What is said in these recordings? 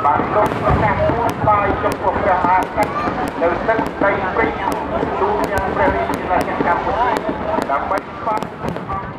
បានសូមប្រកាសទូលស្បាយចំពោះព្រះមហាក្សត្រនៅទឹកដីព្រៃទូទាំងព្រះរាជាណាចក្រកម្ពុជាដើម្បីស្វាគមន៍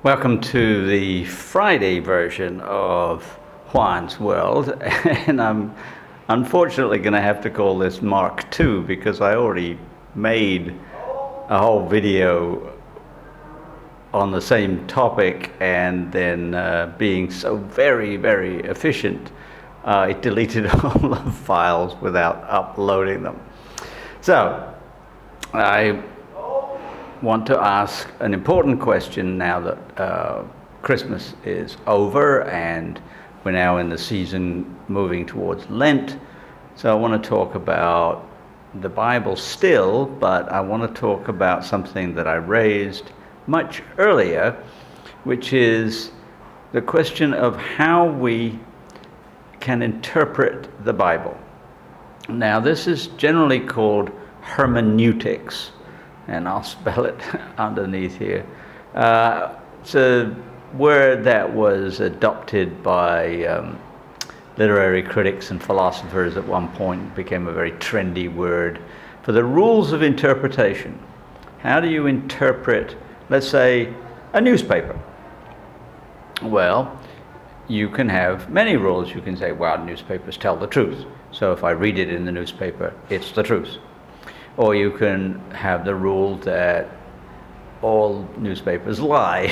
Welcome to the Friday version of Juan's World, and I'm unfortunately going to have to call this Mark II because I already made a whole video on the same topic, and then being so very, very efficient, it deleted all the files without uploading them. So I want to ask an important question now that Christmas is over and we're now in the season moving towards Lent. So I want to talk about the Bible still, but I want to talk about something that I raised much earlier, which is the question of how we can interpret the Bible. Now, this is generally called hermeneutics, and I'll spell it underneath here. It's a word that was adopted by literary critics and philosophers at one point. It became a very trendy word for the rules of interpretation. How do you interpret, let's say, a newspaper? Well, you can have many rules. You can say, well, newspapers tell the truth, so if I read it in the newspaper, it's the truth. Or you can have the rule that all newspapers lie,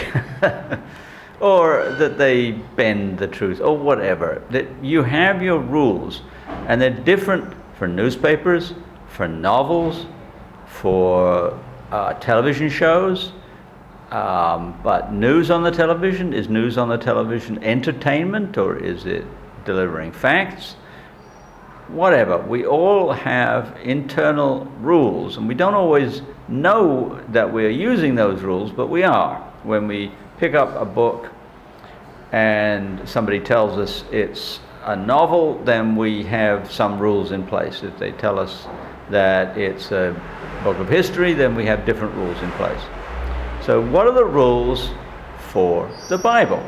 or that they bend the truth, or whatever. That you have your rules, and they're different for newspapers, for novels, for television shows. But news on the television, is news on the television entertainment, or is it delivering facts? Whatever, we all have internal rules, and we don't always know that we're using those rules, but we are. When we pick up a book and somebody tells us it's a novel, then we have some rules in place. If they tell us that it's a book of history, then we have different rules in place. So what are the rules for the Bible?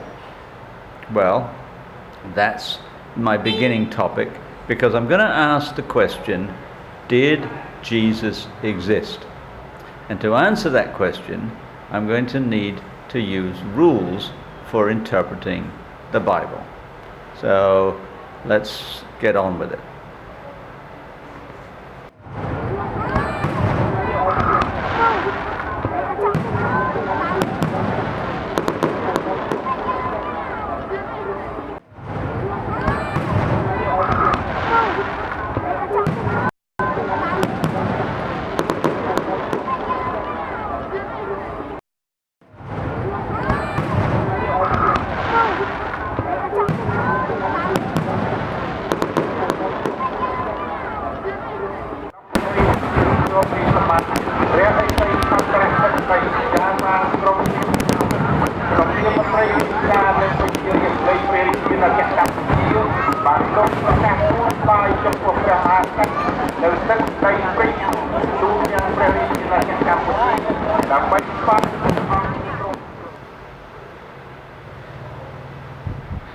Well, that's my beginning topic, because I'm going to ask the question, did Jesus exist? And to answer that question, I'm going to need to use rules for interpreting the Bible. So let's get on with it.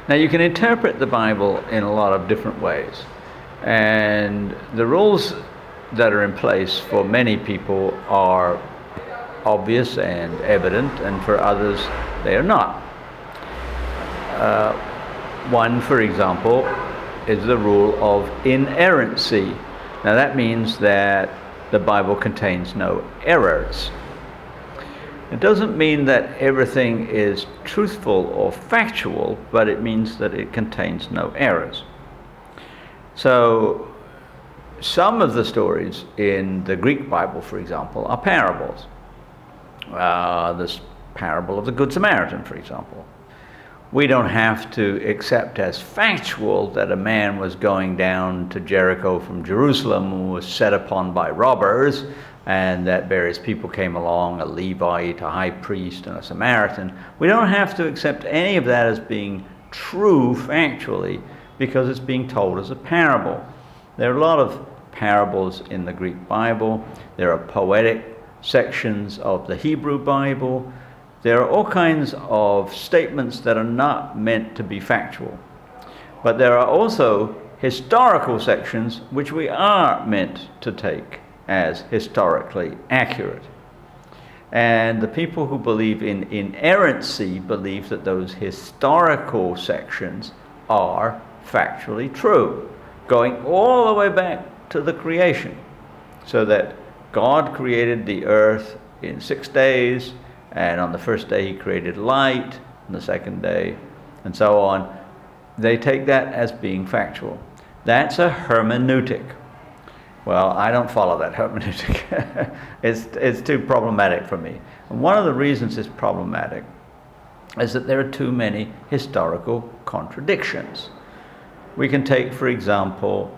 Now, you can interpret the Bible in a lot of different ways, and the rules that are in place for many people are obvious and evident, and for others they are not. One, for example, is the rule of inerrancy. Now, that means that the Bible contains no errors. It doesn't mean that everything is truthful or factual, but it means that it contains no errors. So, some of the stories in the Greek Bible, for example, are parables. This parable of the Good Samaritan, for example. We don't have to accept as factual that a man was going down to Jericho from Jerusalem and was set upon by robbers, and that various people came along, a Levite, a high priest, and a Samaritan. We don't have to accept any of that as being true factually, because it's being told as a parable. There are a lot of parables in the Greek Bible. There are poetic sections of the Hebrew Bible. There are all kinds of statements that are not meant to be factual. But there are also historical sections which we are meant to take as historically accurate. And the people who believe in inerrancy believe that those historical sections are factually true, going all the way back to the creation, so that God created the earth in 6 days, and on the first day he created light, on the second day, and so on. They take that as being factual. That's a hermeneutic. Well, I don't follow that hermeneutic. It's too problematic for me. And one of the reasons it's problematic is that there are too many historical contradictions. We can take, for example,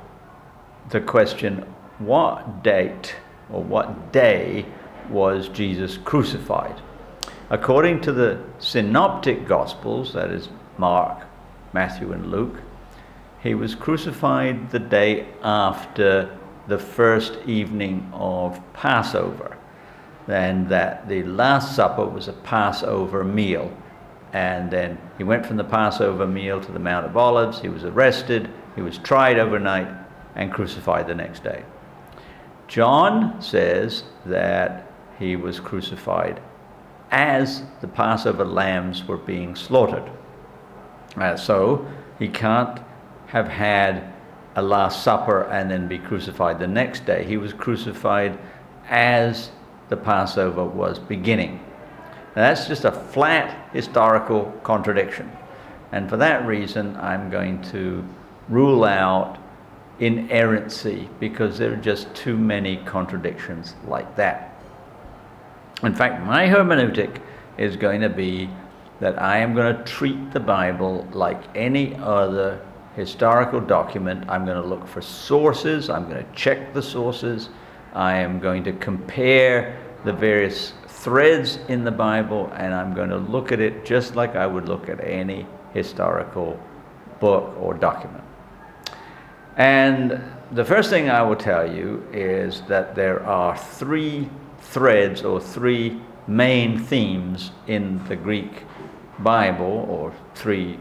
the question, what date or what day was Jesus crucified? According to the synoptic gospels, that is Mark, Matthew, and Luke, he was crucified the day after the first evening of Passover, and that the Last Supper was a Passover meal. And then he went from the Passover meal to the Mount of Olives. He was arrested, he was tried overnight, and crucified the next day. John says that he was crucified as the Passover lambs were being slaughtered. So he can't have had a Last Supper and then be crucified the next day. He was crucified as the Passover was beginning. Now, that's just a flat historical contradiction. And for that reason, I'm going to rule out inerrancy, because there are just too many contradictions like that. In fact, my hermeneutic is going to be that I am going to treat the Bible like any other historical document. I'm going to look for sources. I'm going to check the sources. I am going to compare the various threads in the Bible, and I'm going to look at it just like I would look at any historical book or document. And the first thing I will tell you is that there are 3 threads or 3 main themes in the Greek Bible, or 3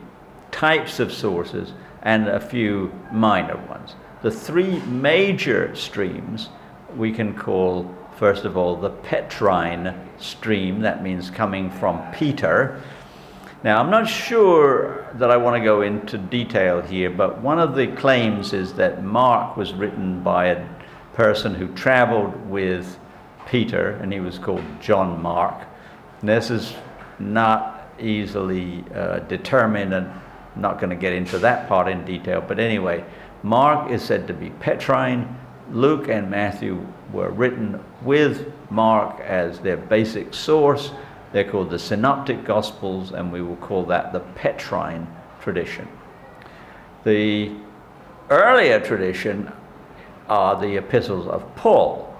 types of sources and a few minor ones. The 3 major streams we can call, first of all, the Petrine stream. That means coming from Peter. Now, I'm not sure that I want to go into detail here, but one of the claims is that Mark was written by a person who traveled with Peter, and he was called John Mark. And this is not easily determined, and I'm not going to get into that part in detail. But anyway, Mark is said to be Petrine. Luke and Matthew were written with Mark as their basic source. They're called the Synoptic Gospels, and we will call that the Petrine tradition. The earlier tradition are the epistles of Paul.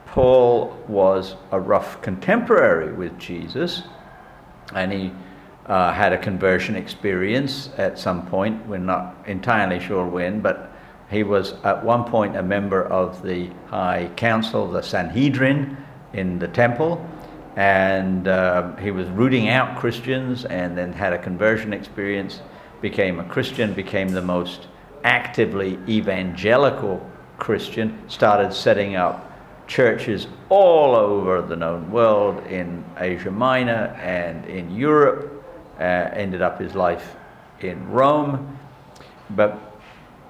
Paul was a rough contemporary with Jesus, and he had a conversion experience at some point. We're not entirely sure when, but he was at one point a member of the High Council, the Sanhedrin, in the temple, and he was rooting out Christians, and then had a conversion experience, became a Christian, became the most actively evangelical Christian, started setting up churches all over the known world, in Asia Minor and in Europe, ended up his life in Rome. But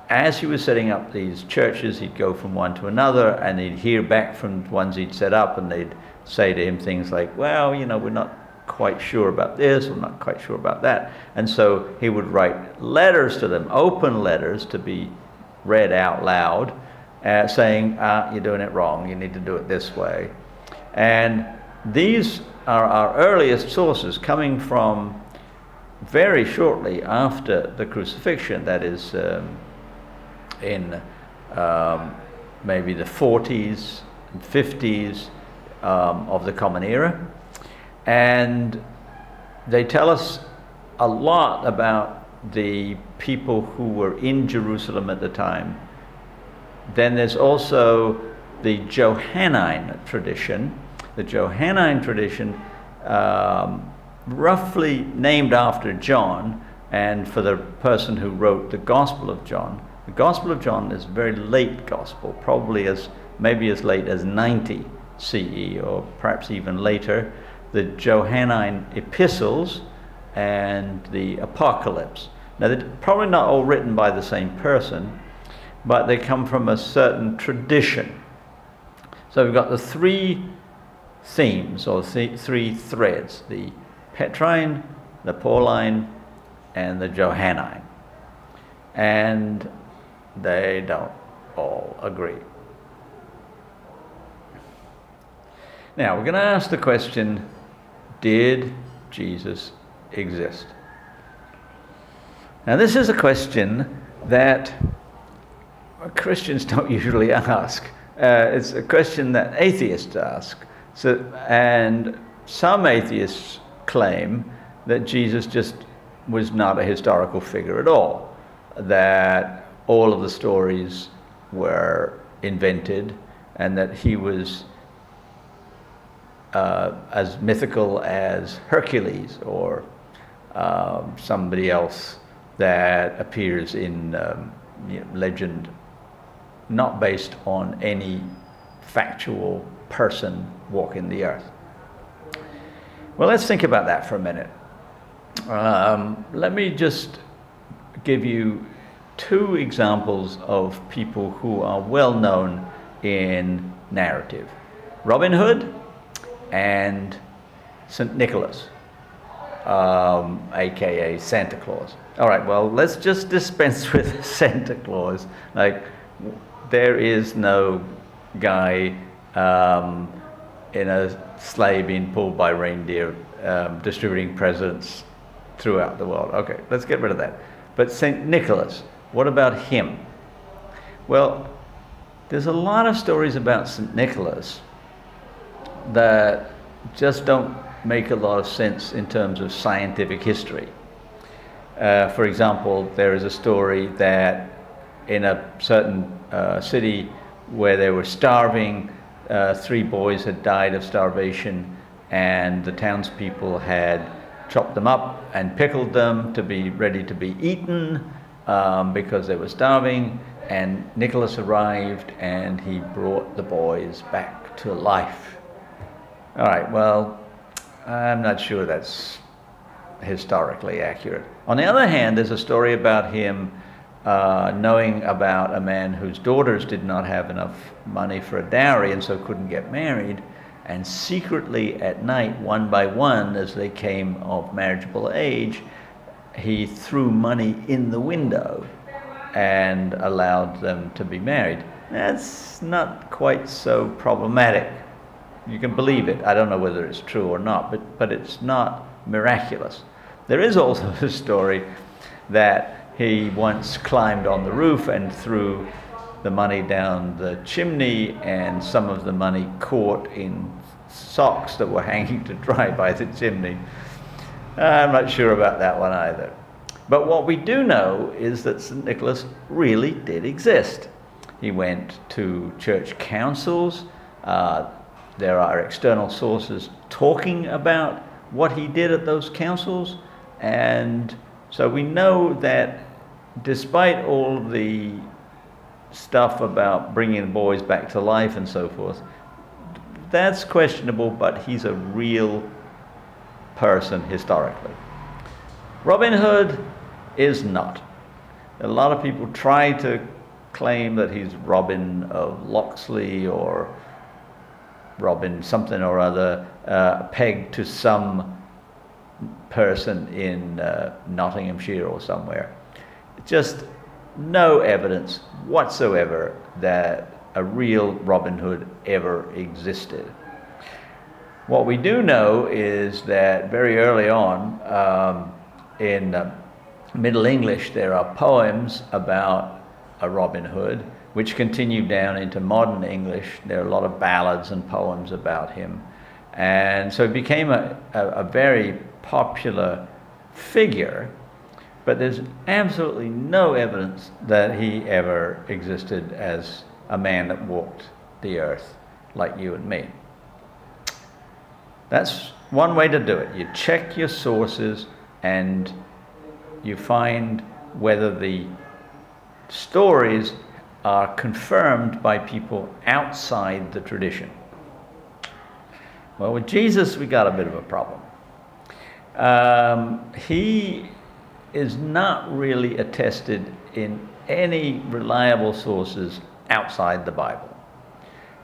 as he was setting up these churches, he'd go from one to another, and he'd hear back from ones he'd set up, and they'd say to him things like, well, you know, we're not quite sure about this, we're not quite sure about that. And so he would write letters to them, open letters to be read out loud, saying, you're doing it wrong, you need to do it this way. And these are our earliest sources, coming from very shortly after the crucifixion, that is in maybe the 40s and 50s of the Common Era. And they tell us a lot about the people who were in Jerusalem at the time. Then there's also the Johannine tradition. The Johannine tradition, roughly named after John, and for the person who wrote the Gospel of John. The Gospel of John is a very late gospel, probably maybe as late as 90 CE, or perhaps even later, the Johannine epistles and the Apocalypse. Now, they're probably not all written by the same person, but they come from a certain tradition. So we've got the three themes, or three threads: the Petrine, the Pauline, and the Johannine. And they don't all agree. Now, we're going to ask the question, did Jesus exist? Now, this is a question that Christians don't usually ask. It's a question that atheists ask. And some atheists claim that Jesus just was not a historical figure at all, that all of the stories were invented, and that he was as mythical as Hercules or somebody else that appears in legend, not based on any factual person walking the earth. Well, let's think about that for a minute. Let me just give you two examples of people who are well known in narrative: Robin Hood and St. Nicholas, aka Santa Claus. All right, well, let's just dispense with Santa Claus. Like, there is no guy in a sleigh being pulled by reindeer distributing presents throughout the world. Okay, let's get rid of that. But St. Nicholas, what about him? Well, there's a lot of stories about St. Nicholas that just don't make a lot of sense in terms of scientific history. For example, there is a story that in a certain city where they were starving, 3 boys had died of starvation, and the townspeople had chopped them up and pickled them to be ready to be eaten because they were starving. And Nicholas arrived and he brought the boys back to life. All right, well, I'm not sure that's historically accurate. On the other hand, there's a story about him knowing about a man whose daughters did not have enough money for a dowry and so couldn't get married, and secretly at night, one by one, as they came of marriageable age, he threw money in the window and allowed them to be married. That's not quite so problematic. You can believe it. I don't know whether it's true or not, but it's not miraculous. There is also a story that he once climbed on the roof and threw the money down the chimney, and some of the money caught in socks that were hanging to dry by the chimney. I'm not sure about that one either. But what we do know is that St. Nicholas really did exist. He went to church councils. There are external sources talking about what he did at those councils. And so we know that despite all the stuff about bringing boys back to life and so forth, that's questionable, but he's a real person historically. Robin Hood is not. A lot of people try to claim that he's Robin of Locksley or Robin something or other, pegged to some person in Nottinghamshire or somewhere. Just no evidence whatsoever that a real Robin Hood ever existed. What we do know is that very early on in Middle English there are poems about a Robin Hood, which continue down into modern English. There are a lot of ballads and poems about him. And so it became a very popular figure, but there's absolutely no evidence that he ever existed as a man that walked the earth like you and me. That's one way to do it. You check your sources and you find whether the stories are confirmed by people outside the tradition. Well, with Jesus, we got a bit of a problem. He is not really attested in any reliable sources outside the Bible.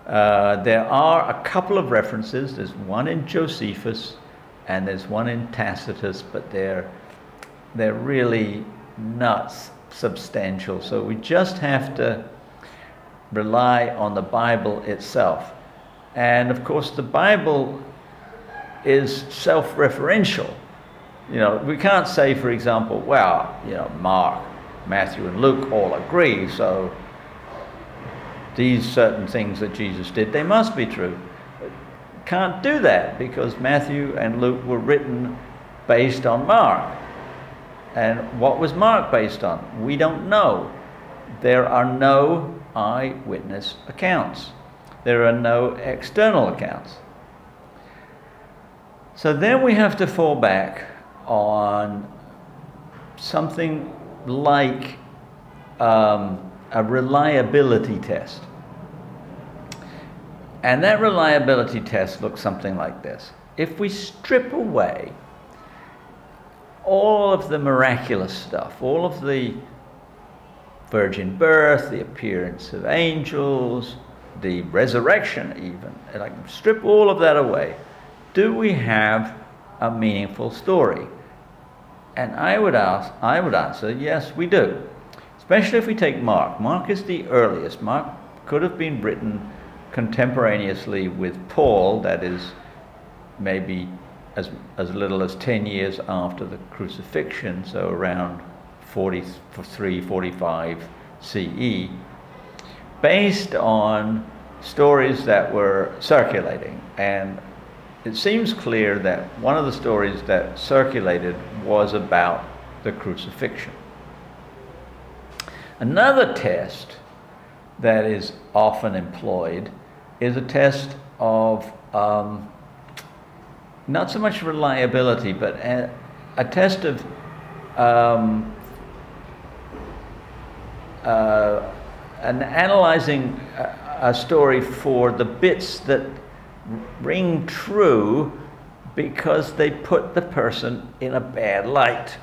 There are a couple of references. There's one in Josephus and there's one in Tacitus, but they're really not substantial. So we just have to rely on the Bible itself. And of course, the Bible is self-referential. We can't say, for example, well, Mark, Matthew, and Luke all agree, so these certain things that Jesus did, they must be true. Can't do that because Matthew and Luke were written based on Mark. And what was Mark based on? We don't know. There are no eyewitness accounts. There are no external accounts. So then we have to fall back on something like a reliability test. And that reliability test looks something like this. If we strip away all of the miraculous stuff, all of the virgin birth, the appearance of angels, the resurrection even, like strip all of that away, do we have a meaningful story? And I would answer, yes, we do. Especially if we take Mark. Mark is the earliest. Mark could have been written contemporaneously with Paul, that is maybe as little as 10 years after the crucifixion, so around 43, 45 CE, based on stories that were circulating. And it seems clear that one of the stories that circulated was about the crucifixion. Another test that is often employed is a test of not so much reliability, but a test of analyzing a story for the bits that ring true because they put the person in a bad light.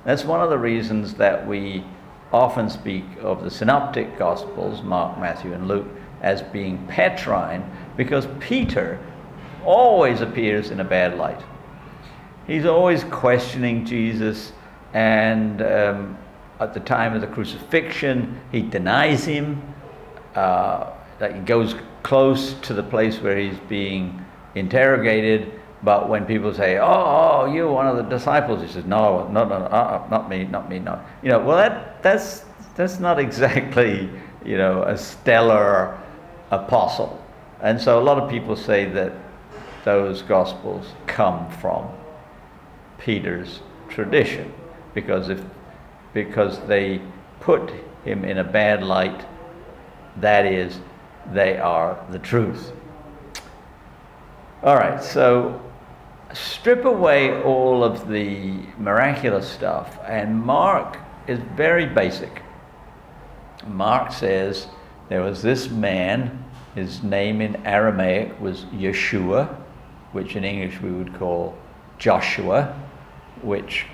That's one of the reasons that we often speak of the synoptic gospels, Mark, Matthew, and Luke, as being Petrine, because Peter always appears in a bad light. He's always questioning Jesus, and at the time of the crucifixion, he denies him. That he goes close to the place where he's being interrogated, but when people say, "Oh, you're one of the disciples," he says, "No, not me, no." Well, that's not exactly a stellar apostle, and so a lot of people say that those gospels come from Peter's tradition because they put him in a bad light. That is, they are the truth. All right, so strip away all of the miraculous stuff, and Mark is very basic. Mark says there was this man, his name in Aramaic was Yeshua, which in English we would call Joshua, which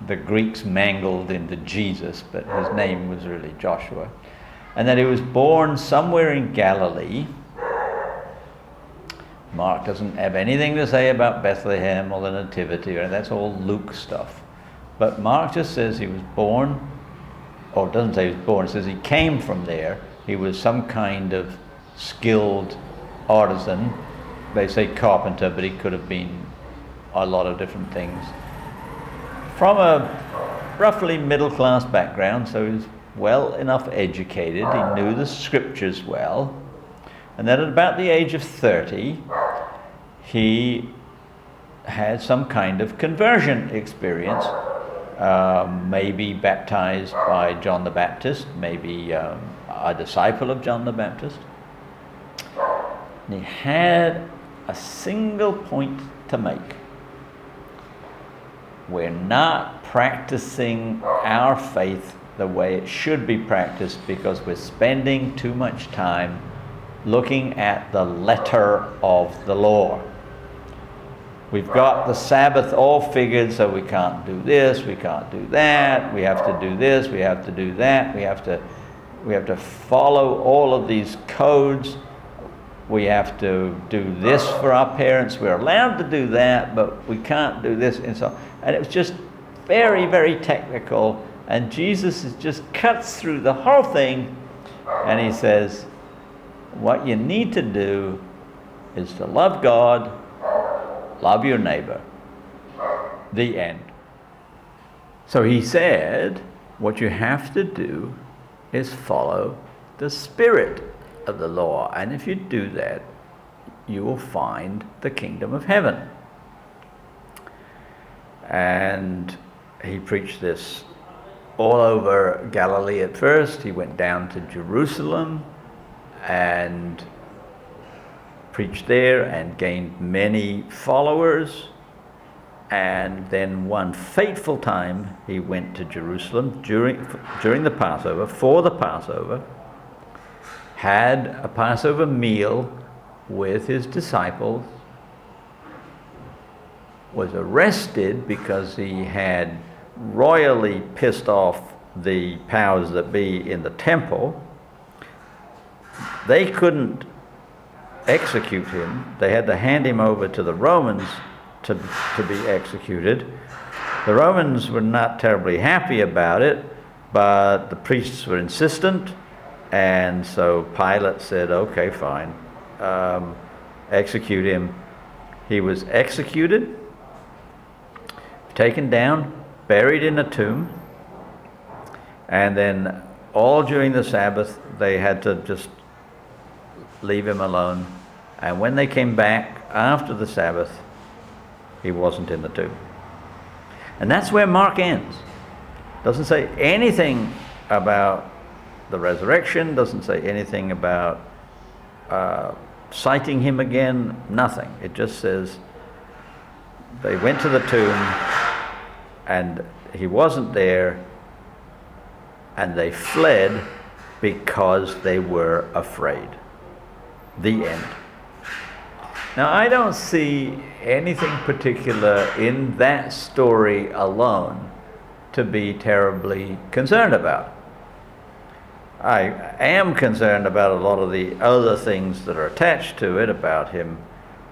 the Greeks mangled into Jesus, but his name was really Joshua. And that he was born somewhere in Galilee. Mark doesn't have anything to say about Bethlehem or the Nativity, or that's all Luke stuff. But Mark just says he was born, or doesn't say he was born, it says he came from there. He was some kind of skilled artisan. They say carpenter, but he could have been a lot of different things. From a roughly middle-class background, so he was well enough educated, he knew the scriptures well, and then at about the age of 30, he had some kind of conversion experience, maybe baptized by John the Baptist, maybe a disciple of John the Baptist. And he had a single point to make. We're not practicing our faith the way it should be practiced because we're spending too much time looking at the letter of the law. We've got the Sabbath all figured, so we can't do this, we can't do that, we have to do this, we have to do that, we have to follow all of these codes. We have to do this for our parents. We're allowed to do that, but we can't do this, and so on. And it was just very, very technical. And Jesus just cuts through the whole thing, and he says, what you need to do is to love God, love your neighbor. The end. So he said, what you have to do is follow the spirit of the law. And if you do that, you will find the kingdom of heaven. And he preached this all over Galilee at first. He went down to Jerusalem and preached there and gained many followers. And then one fateful time he went to Jerusalem during the Passover, for the Passover, had a Passover meal with his disciples, was arrested because he had royally pissed off the powers that be in the temple. They couldn't execute him. They had to hand him over to the Romans to be executed. The Romans were not terribly happy about it, but the priests were insistent, and so Pilate said, okay, fine, execute him. He was executed, taken down, buried in a tomb, and then all during the Sabbath they had to just leave him alone. And when they came back after the Sabbath, he wasn't in the tomb. And that's where Mark ends. Doesn't say anything about the resurrection, doesn't say anything about citing him again, nothing. It just says they went to the tomb and he wasn't there, and they fled because they were afraid. The end. Now, I don't see anything particular in that story alone to be terribly concerned about. I am concerned about a lot of the other things that are attached to it, about him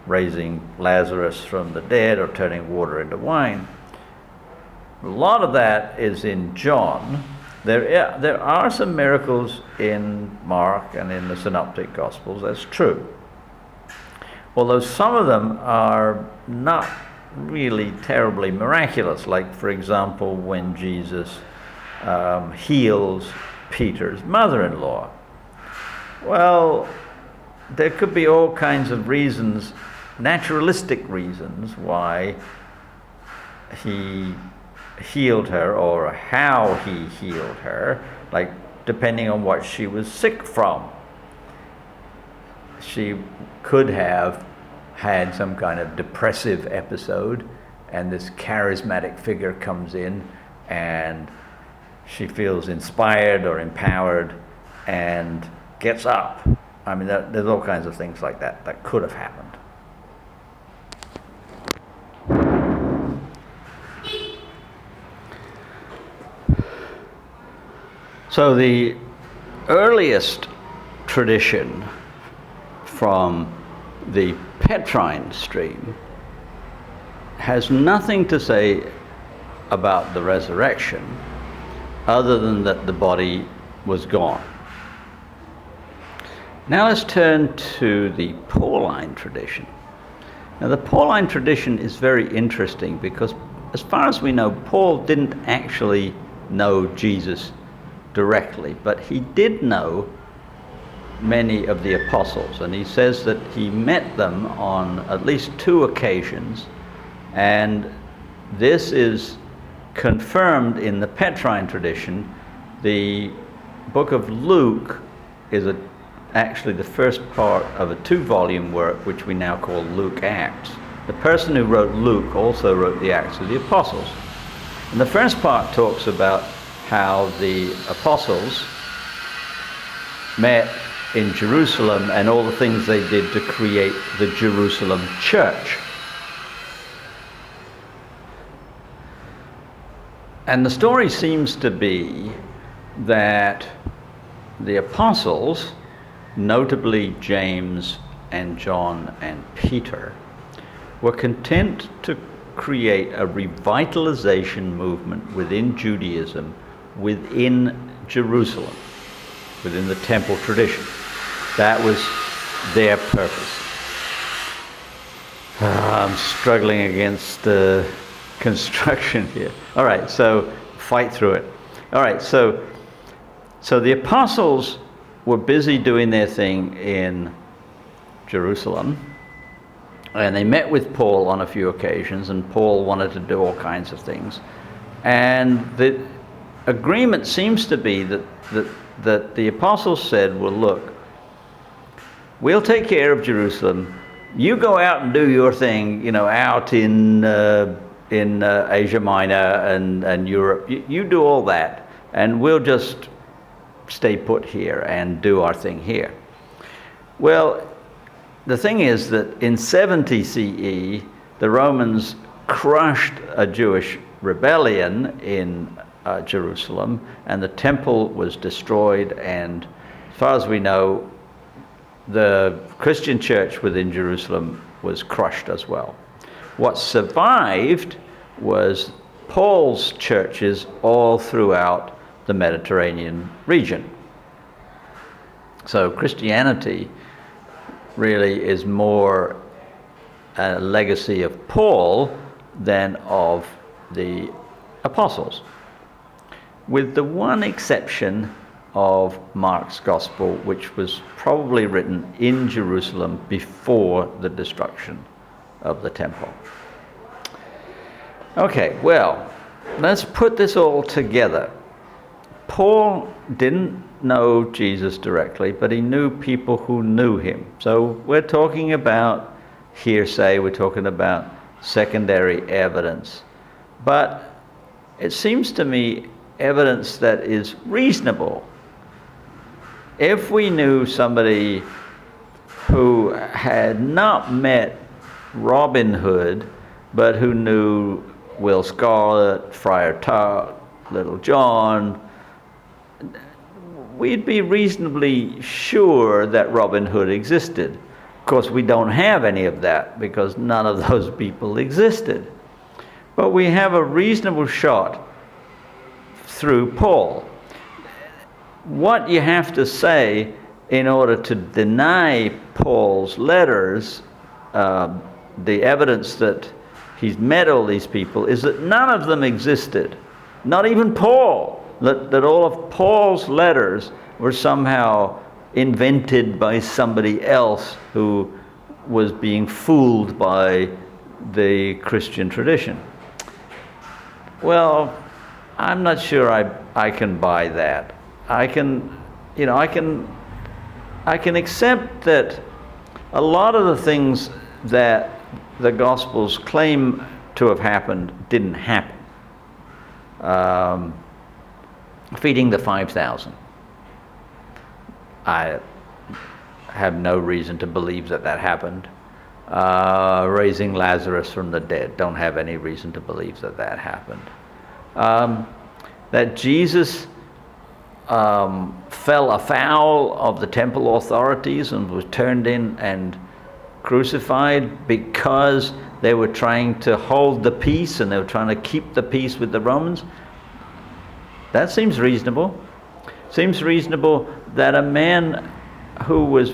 raising Lazarus from the dead or turning water into wine. A lot of that is in John. There are some miracles in Mark and in the Synoptic Gospels, that's true. Although some of them are not really terribly miraculous, like, for example, when Jesus heals Peter's mother-in-law. Well, there could be all kinds of reasons, naturalistic reasons, why he healed her or how he healed her, like depending on what she was sick from. She could have had some kind of depressive episode, and this charismatic figure comes in and she feels inspired or empowered and gets up. I mean, there's all kinds of things like that that could have happened. So the earliest tradition from the Petrine stream has nothing to say about the resurrection other than that the body was gone. Now let's turn to the Pauline tradition. Now the Pauline tradition is very interesting because, as far as we know, Paul didn't actually know Jesus directly, but he did know many of the apostles, and he says that he met them on at least 2 occasions, and this is confirmed in the Petrine tradition. The book of Luke is actually the first part of a 2-volume work which we now call Luke Acts. The person who wrote Luke also wrote the Acts of the Apostles, and the first part talks about how the apostles met in Jerusalem and all the things they did to create the Jerusalem church. And the story seems to be that the apostles, notably James and John and Peter, were content to create a revitalization movement within Judaism, within Jerusalem, within the temple tradition. That was their purpose. I'm struggling against construction here. All right, so fight through it. All right, so the apostles were busy doing their thing in Jerusalem, and they met with Paul on a few occasions, and Paul wanted to do all kinds of things. And the agreement seems to be that the apostles said, well, look, we'll take care of Jerusalem. You go out and do your thing, out in Asia Minor and Europe. You do all that, and we'll just stay put here and do our thing here. Well, the thing is that in 70 CE, the Romans crushed a Jewish rebellion in Jerusalem, and the temple was destroyed, and as far as we know, the Christian church within Jerusalem was crushed as well. What survived was Paul's churches all throughout the Mediterranean region. So Christianity really is more a legacy of Paul than of the apostles, with the one exception of Mark's Gospel, which was probably written in Jerusalem before the destruction of the temple. Okay, well, let's put this all together. Paul didn't know Jesus directly, but he knew people who knew him. So we're talking about hearsay, we're talking about secondary evidence. But it seems to me evidence that is reasonable. If we knew somebody who had not met Robin Hood, but who knew Will Scarlet, Friar Tuck, Little John, we'd be reasonably sure that Robin Hood existed. Of course, we don't have any of that because none of those people existed. But we have a reasonable shot through Paul. What you have to say in order to deny Paul's letters, the evidence that he's met all these people, is that none of them existed. Not even Paul. That all of Paul's letters were somehow invented by somebody else who was being fooled by the Christian tradition. Well, I'm not sure I can buy that. I can accept that a lot of the things that the Gospels claim to have happened didn't happen. Feeding the 5,000. I have no reason to believe that happened. Raising Lazarus from the dead, don't have any reason to believe that happened. That Jesus fell afoul of the temple authorities and was turned in and crucified because they were trying to hold the peace and they were trying to keep the peace with the Romans. That seems reasonable. Seems reasonable that a man who was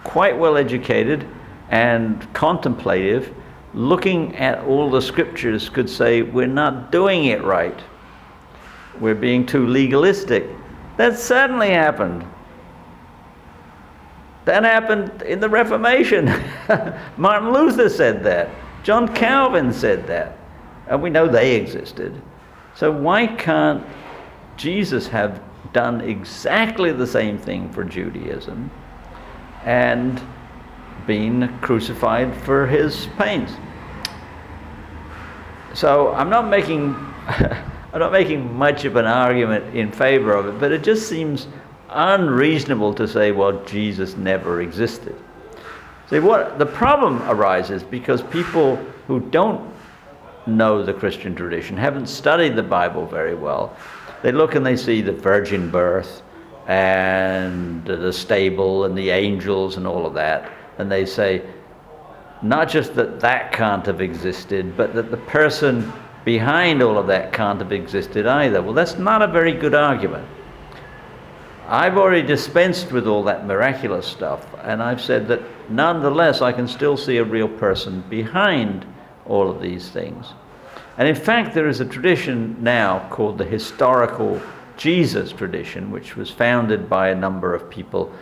quite well educated and contemplative, looking at all the scriptures, could say, we're not doing it right. We're being too legalistic. That certainly happened. That happened in the Reformation. Martin Luther said that. John Calvin said that. And we know they existed. So why can't Jesus have done exactly the same thing for Judaism and been crucified for his pains? So I'm not making much of an argument in favor of it, but it just seems unreasonable to say, well, Jesus never existed. See, what the problem arises because people who don't know the Christian tradition, haven't studied the Bible very well, they look and they see the virgin birth and the stable and the angels and all of that, and they say, not just that that can't have existed, but that the person behind all of that can't have existed either. Well, that's not a very good argument. I've already dispensed with all that miraculous stuff, and I've said that nonetheless I can still see a real person behind all of these things. And in fact, there is a tradition now called the historical Jesus tradition, which was founded by a number of people,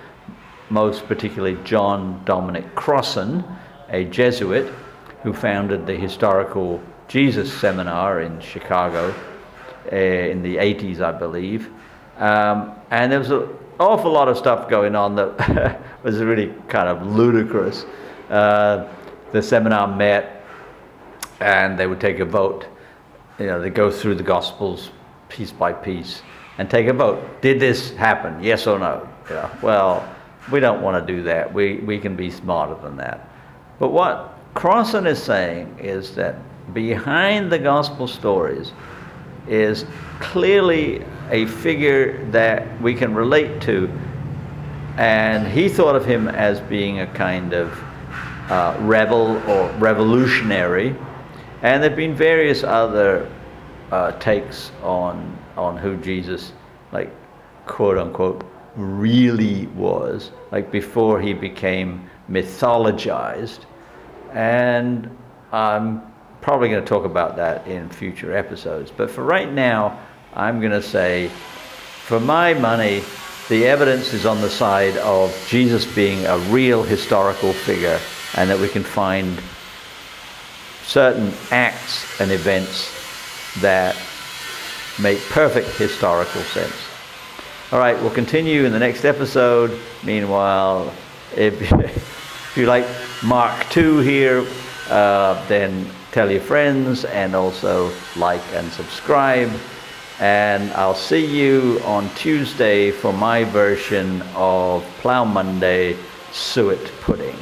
most particularly John Dominic Crossan, a Jesuit who founded the Historical Jesus Seminar in Chicago in the 80s, I believe. And there was an awful lot of stuff going on that was really kind of ludicrous. The seminar met and they would take a vote. You know, they go through the Gospels piece by piece and take a vote. Did this happen? Yes or no? You know, well, we don't want to do that. We can be smarter than that. But what Crossan is saying is that behind the gospel stories is clearly a figure that we can relate to, and he thought of him as being a kind of rebel or revolutionary, and there have been various other takes on who Jesus, like, quote unquote, really was, like before he became mythologized. And I'm probably going to talk about that in future episodes. But for right now, I'm going to say, for my money, the evidence is on the side of Jesus being a real historical figure, and that we can find certain acts and events that make perfect historical sense. All right, we'll continue in the next episode. Meanwhile, if you like Mark 2 here, then tell your friends, and also like and subscribe. And I'll see you on Tuesday for my version of Plough Monday suet pudding.